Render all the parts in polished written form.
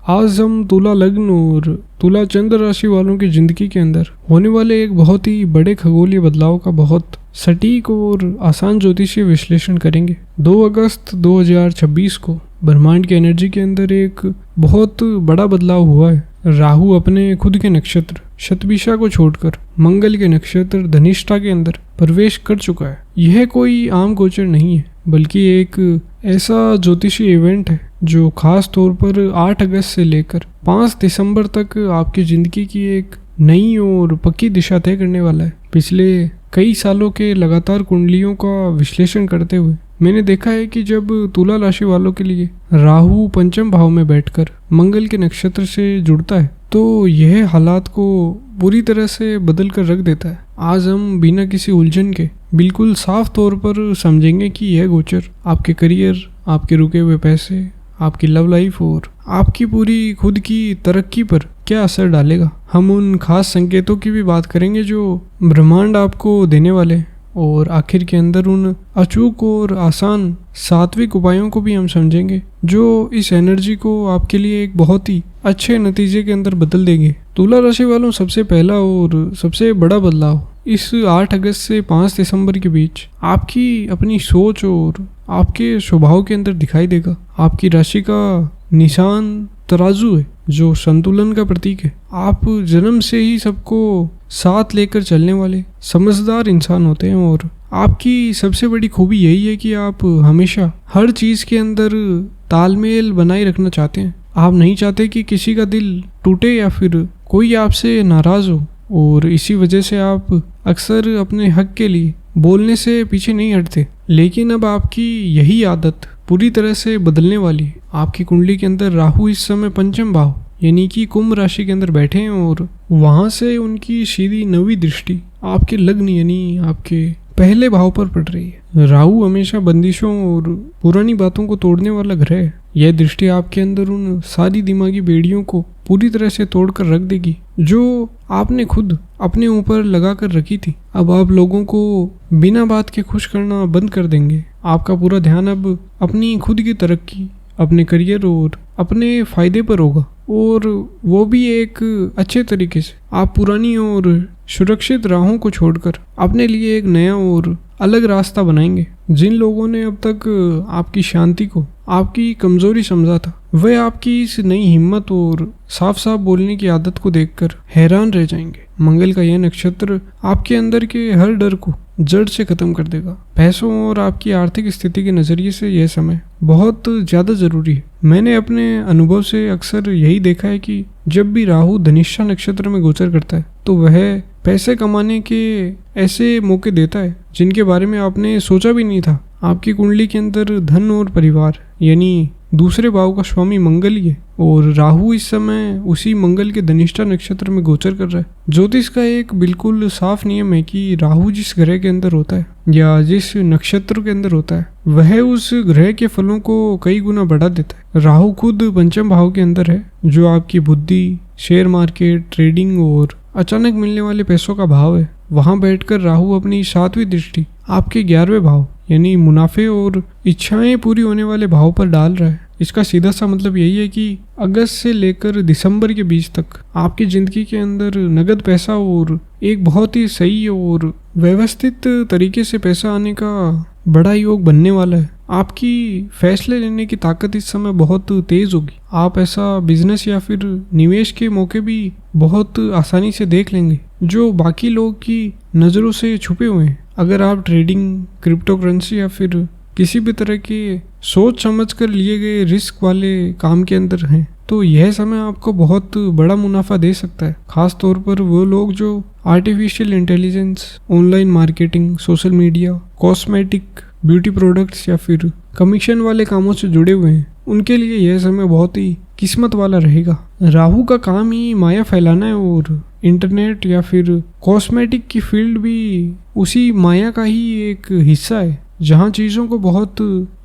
आज हम तुला लग्न और तुला चंद्र राशि वालों की जिंदगी के अंदर होने वाले एक बहुत ही बड़े खगोलीय बदलाव का बहुत सटीक और आसान ज्योतिषीय विश्लेषण करेंगे। 2 अगस्त 2026 को ब्रह्मांड की एनर्जी के अंदर एक बहुत बड़ा बदलाव हुआ है। राहु अपने खुद के नक्षत्र शतभिषा को छोड़कर मंगल के नक्षत्र धनिष्ठा के अंदर प्रवेश कर चुका है। यह कोई आम गोचर नहीं है, बल्कि एक ऐसा ज्योतिषीय इवेंट है जो खास तौर पर 8 अगस्त से लेकर 5 दिसंबर तक आपकी जिंदगी की एक नई और पक्की दिशा तय करने वाला है। पिछले कई सालों के लगातार कुंडलियों का विश्लेषण करते हुए मैंने देखा है कि जब तुला राशि वालों के लिए राहु पंचम भाव में बैठकर मंगल के नक्षत्र से जुड़ता है तो यह हालात को पूरी तरह से बदल कर रख देता है। आज हम बिना किसी उलझन के बिल्कुल साफ तौर पर समझेंगे कि यह गोचर आपके करियर, आपके रुके हुए पैसे, आपकी लव लाइफ और आपकी पूरी खुद की तरक्की पर क्या असर डालेगा। हम उन खास संकेतों की भी बात करेंगे जो ब्रह्मांड आपको देने वाले हैं और आखिर के अंदर उन अचूक और आसान सात्विक उपायों को भी हम समझेंगे जो इस एनर्जी को आपके लिए एक बहुत ही अच्छे नतीजे के अंदर बदल देंगे। तुला राशि वालों, सबसे पहला और सबसे बड़ा बदलाव इस 8 अगस्त से 5 दिसंबर के बीच आपकी अपनी सोच और आपके स्वभाव के अंदर दिखाई देगा। आपकी राशि का निशान तराजू है जो संतुलन का प्रतीक है। आप जन्म से ही सबको साथ लेकर चलने वाले समझदार इंसान होते हैं और आपकी सबसे बड़ी खूबी यही है कि आप हमेशा हर चीज के अंदर तालमेल बनाए रखना चाहते हैं। आप नहीं चाहते कि किसी का दिल टूटे या फिर कोई आपसे नाराज हो और इसी वजह से आप अक्सर अपने हक के लिए बोलने से पीछे नहीं हटते। लेकिन अब आपकी यही आदत पूरी तरह से बदलने वाली है। आपकी कुंडली के अंदर राहु इस समय पंचम भाव यानी कि कुंभ राशि के अंदर बैठे हैं और वहां से उनकी सीधी 9वीं दृष्टि आपके लग्न यानी आपके पहले भाव पर पड़ रही है। राहु हमेशा बंदिशों और पुरानी बातों को तोड़ने वाला ग्रह है। यह दृष्टि आपके अंदर उन सारी दिमागी बेड़ियों को पूरी तरह से तोड़कर रख देगी जो आपने खुद अपने ऊपर लगा कर रखी थी। अब आप लोगों को बिना बात के खुश करना बंद कर देंगे। आपका पूरा ध्यान अब अपनी खुद की तरक्की, अपने करियर और अपने फायदे पर होगा और वो भी एक अच्छे तरीके से। आप पुरानी और सुरक्षित राहों को छोड़कर अपने लिए एक नया और अलग रास्ता बनाएंगे। जिन लोगों ने अब तक आपकी शांति को आपकी कमजोरी समझा था वह आपकी इस नई हिम्मत और साफ साफ बोलने की आदत को देखकर हैरान रह जाएंगे। मंगल का यह नक्षत्र आपके अंदर के हर डर को जड़ से खत्म कर देगा। पैसों और आपकी आर्थिक स्थिति के नजरिए से यह समय बहुत ज्यादा जरूरी है। मैंने अपने अनुभव से अक्सर यही देखा है कि जब भी राहु धनिष्ठा नक्षत्र में गोचर करता है तो वह पैसे कमाने के ऐसे मौके देता है जिनके बारे में आपने सोचा भी नहीं था। आपकी कुंडली के अंदर धन और परिवार यानी दूसरे भाव का स्वामी मंगल ही है और राहु इस समय उसी मंगल के धनिष्ठा नक्षत्र में गोचर कर रहा है। ज्योतिष का एक बिल्कुल साफ नियम है कि राहु जिस ग्रह के अंदर होता है या जिस नक्षत्र के अंदर होता है वह उस ग्रह के फलों को कई गुना बढ़ा देता है। राहु खुद पंचम भाव के अंदर है जो आपकी बुद्धि, शेयर मार्केट, ट्रेडिंग और अचानक मिलने वाले पैसों का भाव है। वहां बैठकर राहु अपनी 7वीं दृष्टि आपके 11वें भाव यानी मुनाफे और इच्छाएं पूरी होने वाले भाव पर डाल रहा है। इसका सीधा सा मतलब यही है कि अगस्त से लेकर दिसंबर के बीच तक आपकी जिंदगी के अंदर नगद पैसा और एक बहुत ही सही और व्यवस्थित तरीके से पैसा आने का बड़ा योग बनने वाला है। आपकी फैसले लेने की ताकत इस समय बहुत तेज होगी। आप ऐसा बिजनेस या फिर निवेश के मौके भी बहुत आसानी से देख लेंगे जो बाकी लोग की नजरों से छुपे हुए हैं। अगर आप ट्रेडिंग, क्रिप्टो करेंसी या फिर किसी भी तरह के सोच समझ कर लिए गए रिस्क वाले काम के अंदर हैं तो यह समय आपको बहुत बड़ा मुनाफा दे सकता है। खास तौर पर वो लोग जो artificial intelligence, online marketing, social media, cosmetic, beauty products या फिर कमीशन वाले कामों से जुड़े हुए हैं उनके लिए यह समय बहुत ही किस्मत वाला रहेगा। राहु का काम ही माया फैलाना है और इंटरनेट या फिर कॉस्मेटिक की फील्ड भी उसी माया का ही एक हिस्सा है जहाँ चीज़ों को बहुत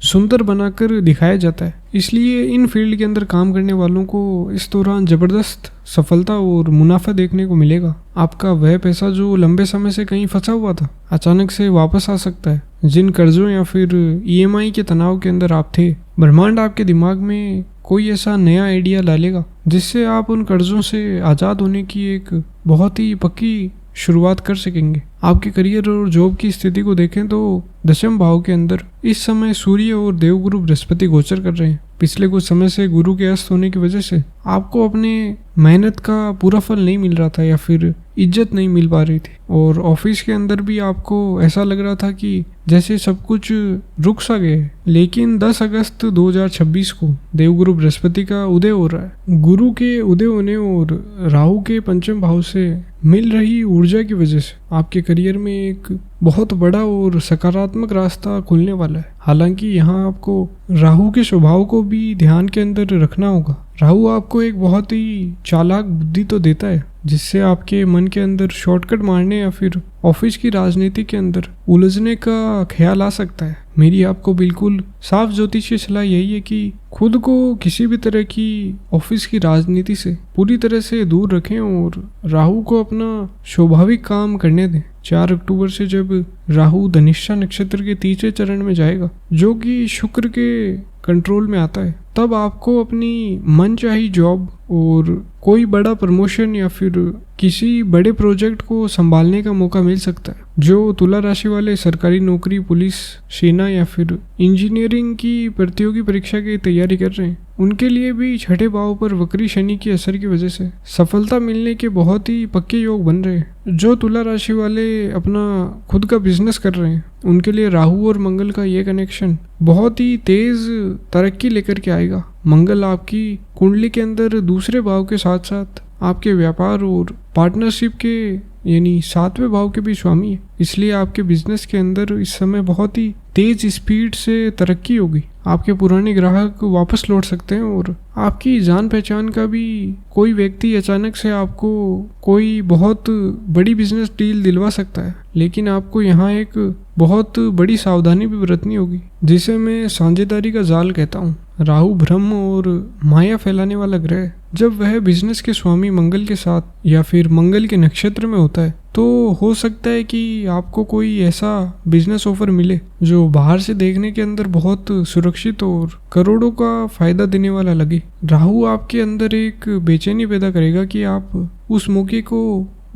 सुंदर बनाकर दिखाया जाता है। इसलिए इन फील्ड के अंदर काम करने वालों को इस दौरान जबरदस्त सफलता और मुनाफा देखने को मिलेगा। आपका वह पैसा जो लंबे समय से कहीं फंसा हुआ था अचानक से वापस आ सकता है। जिन कर्जों या फिर ईएमआई के तनाव के अंदर आप थे, ब्रह्मांड आपके दिमाग में कोई ऐसा नया आइडिया डालेगा जिससे आप उन कर्जों से आज़ाद होने की एक बहुत ही पक्की शुरुआत कर सकेंगे। आपके करियर और जॉब की स्थिति को देखें तो 10वें भाव के अंदर इस समय सूर्य और देवगुरु बृहस्पति गोचर कर रहे हैं। पिछले कुछ समय से गुरु के अस्त होने की वजह से आपको अपने मेहनत का पूरा फल नहीं मिल रहा था या फिर इज्जत नहीं मिल पा रही थी, और ऑफिस के अंदर भी आपको ऐसा लग रहा था कि जैसे सब कुछ रुक सा गया है। लेकिन 10 अगस्त 2026 को देवगुरु बृहस्पति का उदय हो रहा है। गुरु के उदय होने और राहु के 5वें भाव से मिल रही ऊर्जा की वजह से आपके करियर में एक बहुत बड़ा और सकारात्मक रास्ता खुलने वाला है। हालांकि यहाँ आपको राहु के स्वभाव को भी ध्यान के अंदर रखना होगा। राहु आपको एक बहुत ही चालाक बुद्धि तो देता है जिससे आपके मन के अंदर शॉर्टकट मारने या फिर ऑफिस की राजनीति के अंदर उलझने का ख्याल आ सकता है। मेरी आपको बिल्कुल साफ ज्योतिषीय सलाह यही है कि खुद को किसी भी तरह की ऑफिस की राजनीति से पूरी तरह से दूर रखें और राहु को अपना स्वाभाविक काम करने दें। 4 अक्टूबर से जब राहु धनिष्ठा नक्षत्र के तीसरे चरण में जाएगा जो कि शुक्र के कंट्रोल में आता है, तब आपको अपनी मनचाही जॉब और कोई बड़ा प्रमोशन या फिर किसी बड़े प्रोजेक्ट को संभालने का मौका मिल सकता है। जो तुला राशि वाले सरकारी नौकरी, पुलिस, सेना या फिर इंजीनियरिंग की प्रतियोगी परीक्षा की तैयारी कर रहे हैं उनके लिए भी 6ठे भाव पर वक्री शनि के असर की वजह से सफलता मिलने के बहुत ही पक्के योग बन रहे हैं। जो तुला राशि वाले अपना खुद का बिजनेस कर रहे हैं उनके लिए राहु और मंगल का ये कनेक्शन बहुत ही तेज तरक्की लेकर के आएगा। मंगल आपकी कुंडली के अंदर दूसरे भाव के साथ साथ आपके व्यापार और पार्टनरशिप के यानी 7वें भाव के भी स्वामी है, इसलिए आपके बिजनेस के अंदर इस समय बहुत ही तेज स्पीड से तरक्की होगी। आपके पुराने ग्राहक वापस लौट सकते हैं और आपकी जान पहचान का भी कोई व्यक्ति अचानक से आपको कोई बहुत बड़ी बिजनेस डील दिलवा सकता है। लेकिन आपको यहाँ एक बहुत बड़ी सावधानी भी बरतनी होगी जिसे मैं साझेदारी का जाल कहता हूँ। राहु भ्रम और माया फैलाने वाला ग्रह है। जब वह बिजनेस के स्वामी मंगल के साथ या फिर मंगल के नक्षत्र में होता है तो हो सकता है कि आपको कोई ऐसा बिजनेस ऑफर मिले जो बाहर से देखने के अंदर बहुत सुरक्षित और करोड़ों का फायदा देने वाला लगे। राहु आपके अंदर एक बेचैनी पैदा करेगा कि आप उस मौके को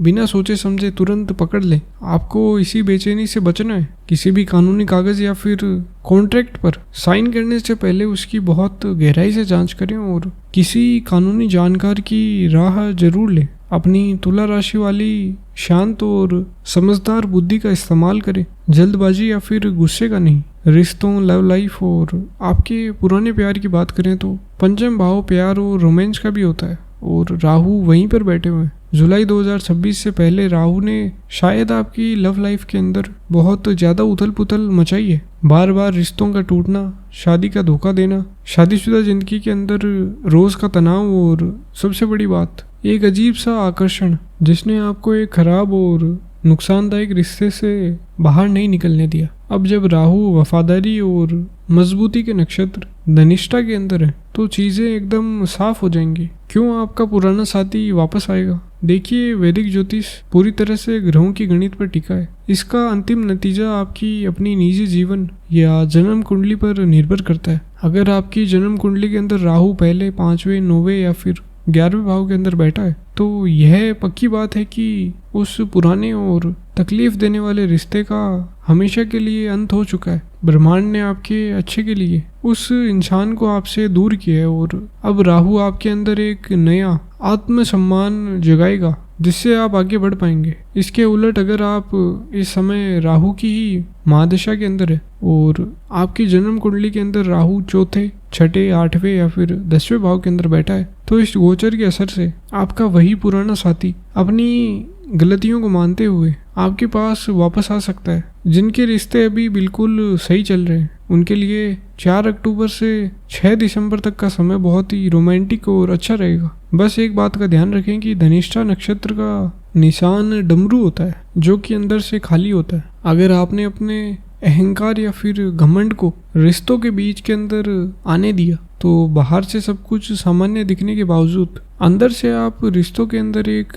बिना सोचे समझे तुरंत पकड़ ले। आपको इसी बेचैनी से बचना है। किसी भी कानूनी कागज या फिर कॉन्ट्रैक्ट पर साइन करने से पहले उसकी बहुत गहराई से जांच करें और किसी कानूनी जानकार की राह जरूर लें। अपनी तुला राशि वाली शांत और समझदार बुद्धि का इस्तेमाल करें, जल्दबाजी या फिर गुस्से का नहीं। रिश्तों, लव लाइफ और आपके पुराने प्यार की बात करें तो 5वां भाव प्यार और रोमांस का भी होता है और राहु वहीं पर बैठे हुए हैं। जुलाई 2026 से पहले राहु ने शायद आपकी लव लाइफ के अंदर बहुत ज़्यादा उथल पुथल मचाई है। बार बार रिश्तों का टूटना, शादी का धोखा देना, शादीशुदा जिंदगी के अंदर रोज का तनाव और सबसे बड़ी बात एक अजीब सा आकर्षण जिसने आपको एक खराब और नुकसानदायक रिश्ते से बाहर नहीं निकलने दिया। अब जब राहु वफादारी और मजबूती के नक्षत्र धनिष्ठा के अंदर है तो चीजें एकदम साफ हो जाएंगी। क्यों आपका पुराना साथी वापस आएगा? देखिए, वैदिक ज्योतिष पूरी तरह से ग्रहों की गणित पर टिका है। इसका अंतिम नतीजा आपकी अपनी निजी जीवन या जन्म कुंडली पर निर्भर करता है। अगर आपकी जन्म कुंडली के अंदर राहु पहले 5वें, 9वें या फिर 11वें भाव के अंदर बैठा है तो यह पक्की बात है कि उस पुराने और तकलीफ देने वाले रिश्ते का हमेशा के लिए अंत हो चुका है। ब्रह्मांड ने आपके अच्छे के लिए उस इंसान को आपसे दूर किया है और अब राहु आपके अंदर एक नया आत्मसम्मान जगाएगा जिससे आप आगे बढ़ पाएंगे। इसके उलट अगर आप इस समय राहु की ही महादशा के अंदर है और आपकी जन्म कुंडली के अंदर राहु 4थे, 6ठे, 8वें या फिर 10वें भाव के अंदर बैठा है तो इस गोचर के असर से आपका वही पुराना साथी अपनी गलतियों को मानते हुए आपके पास वापस आ सकता है। जिनके रिश्ते अभी बिल्कुल सही चल रहे हैं उनके लिए 4 अक्टूबर से 6 दिसंबर तक का समय बहुत ही रोमांटिक और अच्छा रहेगा। बस एक बात का ध्यान रखें कि धनिष्ठा नक्षत्र का निशान डमरू होता है जो कि अंदर से खाली होता है। अगर आपने अपने अहंकार या फिर घमंड को रिश्तों के बीच के अंदर आने दिया तो बाहर से सब कुछ सामान्य दिखने के बावजूद अंदर से आप रिश्तों के अंदर एक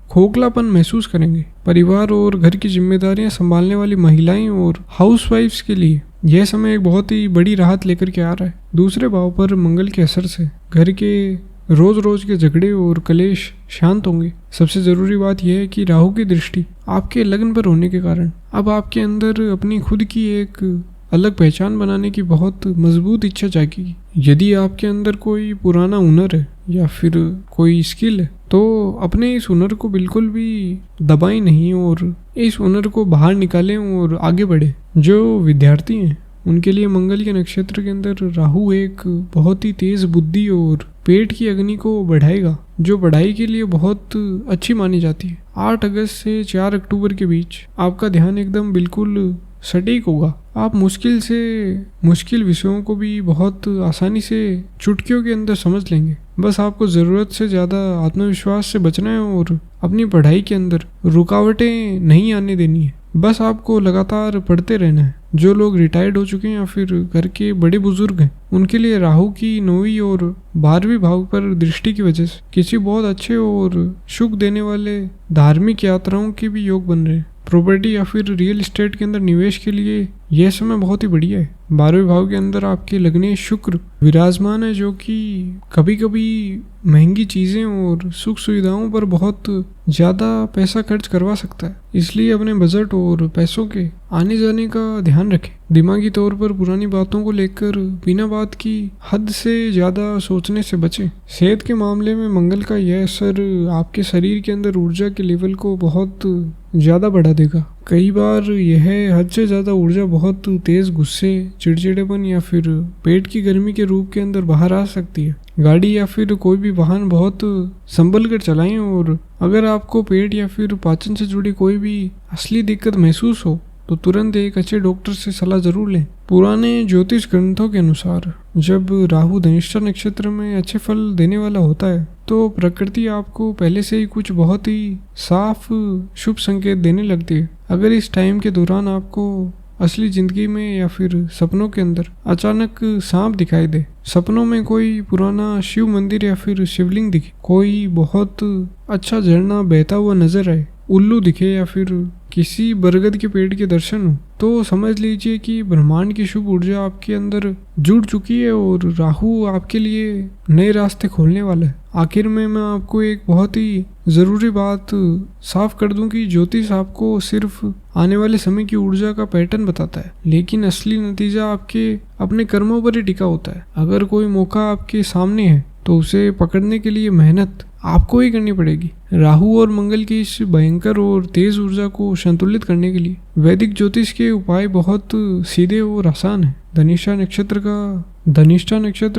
खोखलापन महसूस करेंगे। परिवार और घर की जिम्मेदारियां संभालने वाली महिलाएं और हाउसवाइफ्स के लिए यह समय एक बहुत ही बड़ी राहत लेकर के आ रहा है। दूसरे भाव पर मंगल के असर से घर के रोज रोज के झगड़े और कलेश शांत होंगे। सबसे जरूरी बात यह है कि राहु की दृष्टि आपके लग्न पर होने के कारण अब आपके अंदर अपनी खुद की एक अलग पहचान बनाने की बहुत मजबूत इच्छा जागेगी। यदि आपके अंदर कोई पुराना हुनर है या फिर कोई स्किल है तो अपने इस हुनर को बिल्कुल भी दबाएं नहीं और इस हुनर को बाहर निकालें और आगे बढ़े। जो विद्यार्थी हैं उनके लिए मंगल के नक्षत्र के अंदर राहु एक बहुत ही तेज बुद्धि और पेट की अग्नि को बढ़ाएगा, जो पढ़ाई के लिए बहुत अच्छी मानी जाती है। 8 अगस्त से 4 अक्टूबर के बीच आपका ध्यान एकदम बिल्कुल सटीक होगा। आप मुश्किल से मुश्किल विषयों को भी बहुत आसानी से चुटकियों के अंदर समझ लेंगे। बस आपको ज़रूरत से ज़्यादा आत्मविश्वास से बचना है और अपनी पढ़ाई के अंदर रुकावटें नहीं आने देनी है। बस आपको लगातार पढ़ते रहना है। जो लोग रिटायर्ड हो चुके हैं या फिर घर के बड़े बुजुर्ग हैं उनके लिए राहु की 9वीं और 12वीं भाव पर दृष्टि की वजह से किसी बहुत अच्छे और सुख देने वाले धार्मिक यात्राओं के भी योग बन रहे हैं। प्रॉपर्टी या फिर रियल एस्टेट के अंदर निवेश के लिए यह समय बहुत ही बढ़िया है। 12वें भाव के अंदर आपके लग्ने शुक्र विराजमान है, जो कि कभी कभी महंगी चीजें और सुख सुविधाओं पर बहुत ज्यादा पैसा खर्च करवा सकता है। इसलिए अपने बजट और पैसों के आने जाने का ध्यान रखें। दिमागी तौर पर पुरानी बातों को लेकर बिना बात की हद से ज्यादा सोचने से बचें। सेहत के मामले में मंगल का यह असर आपके शरीर के अंदर ऊर्जा के लेवल को बहुत ज्यादा बढ़ा देगा। कई बार यह हद से ज्यादा ऊर्जा बहुत तेज गुस्से, चिड़चिड़ेपन या फिर पेट की गर्मी के रूप के अंदर बाहर आ सकती है। गाड़ी या फिर कोई भी वाहन बहुत संभल कर चलाएं और अगर आपको पेट या फिर पाचन से जुड़ी कोई भी असली दिक्कत महसूस हो तो तुरंत एक अच्छे डॉक्टर से सलाह जरूर लें। पुराने ज्योतिष ग्रंथों के अनुसार जब राहु धनिष्ठा नक्षत्र में अच्छे फल देने वाला होता है तो प्रकृति आपको पहले से ही कुछ बहुत ही साफ शुभ संकेत देने लगती है। अगर इस टाइम के दौरान आपको असली जिंदगी में या फिर सपनों के अंदर अचानक सांप दिखाई दे, सपनों में कोई पुराना शिव मंदिर या फिर शिवलिंग दिखे, कोई बहुत अच्छा झरना बहता हुआ नजर आए, उल्लू दिखे या फिर किसी बरगद के पेड़ के दर्शन हो, तो समझ लीजिए कि ब्रह्मांड की शुभ ऊर्जा आपके अंदर जुड़ चुकी है और राहु आपके लिए नए रास्ते खोलने वाला है। आखिर में मैं आपको एक बहुत ही जरूरी बात साफ कर दूं कि ज्योतिष आपको सिर्फ आने वाले समय की ऊर्जा का पैटर्न बताता है, लेकिन असली नतीजा आपके अपने कर्मों पर ही टिका होता है। अगर कोई मौका आपके सामने है तो उसे पकड़ने के लिए मेहनत आपको ही करनी पड़ेगी। राहु और मंगल की इस भयंकर और तेज ऊर्जा को संतुलित करने के लिए वैदिक ज्योतिष के उपाय बहुत सीधे और आसान है। धनिष्ठा नक्षत्र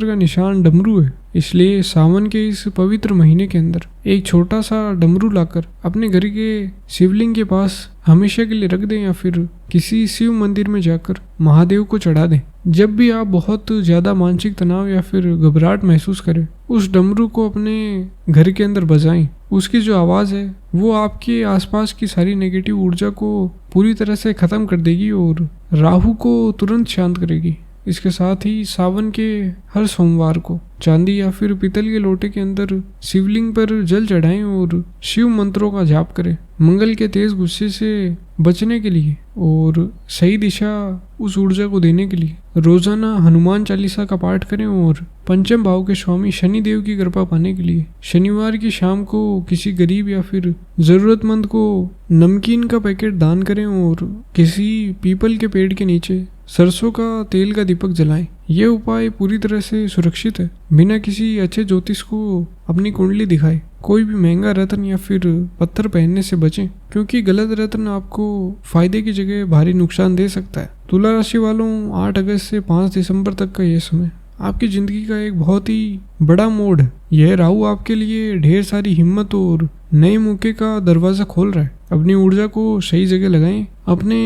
का निशान डमरू है, इसलिए सावन के इस पवित्र महीने के अंदर एक छोटा सा डमरू लाकर अपने घर के शिवलिंग के पास हमेशा के लिए रख दें या फिर किसी शिव मंदिर में जाकर महादेव को चढ़ा दें। जब भी आप बहुत ज्यादा मानसिक तनाव या फिर घबराहट महसूस करें, उस डमरू को अपने घर के अंदर बजाएं। उसकी जो आवाज़ है वो आपके आसपास की सारी नेगेटिव ऊर्जा को पूरी तरह से ख़त्म कर देगी और राहु को तुरंत शांत करेगी। इसके साथ ही सावन के हर सोमवार को चांदी या फिर पीतल के लोटे के अंदर शिवलिंग पर जल चढ़ाएं और शिव मंत्रों का जाप करें। मंगल के तेज गुस्से से बचने के लिए और सही दिशा उस ऊर्जा को देने के लिए रोजाना हनुमान चालीसा का पाठ करें और पंचम भाव के स्वामी शनि देव की कृपा पाने के लिए शनिवार की शाम को किसी गरीब या फिर जरूरतमंद को नमकीन का पैकेट दान करें और किसी पीपल के पेड़ के नीचे सरसों का तेल का दीपक जलाएं। यह उपाय पूरी तरह से सुरक्षित है, बिना किसी अच्छे ज्योतिष को अपनी कुंडली दिखाए। कोई भी महंगा रत्न या फिर पत्थर पहनने से बचें, क्योंकि गलत रत्न आपको फायदे की जगह भारी नुकसान दे सकता है। तुला राशि वालों, 8 अगस्त से 5 दिसंबर तक का यह समय आपकी जिंदगी का एक बहुत ही बड़ा मोड़ है। यह राहु आपके लिए ढेर सारी हिम्मत और नए मौके का दरवाजा खोल रहा है। अपनी ऊर्जा को सही जगह लगाएं, अपने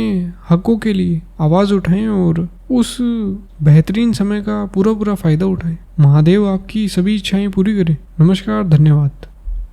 हकों के लिए आवाज उठाएं और उस बेहतरीन समय का पूरा फायदा उठाएं। महादेव आपकी सभी इच्छाएं पूरी करें। नमस्कार, धन्यवाद।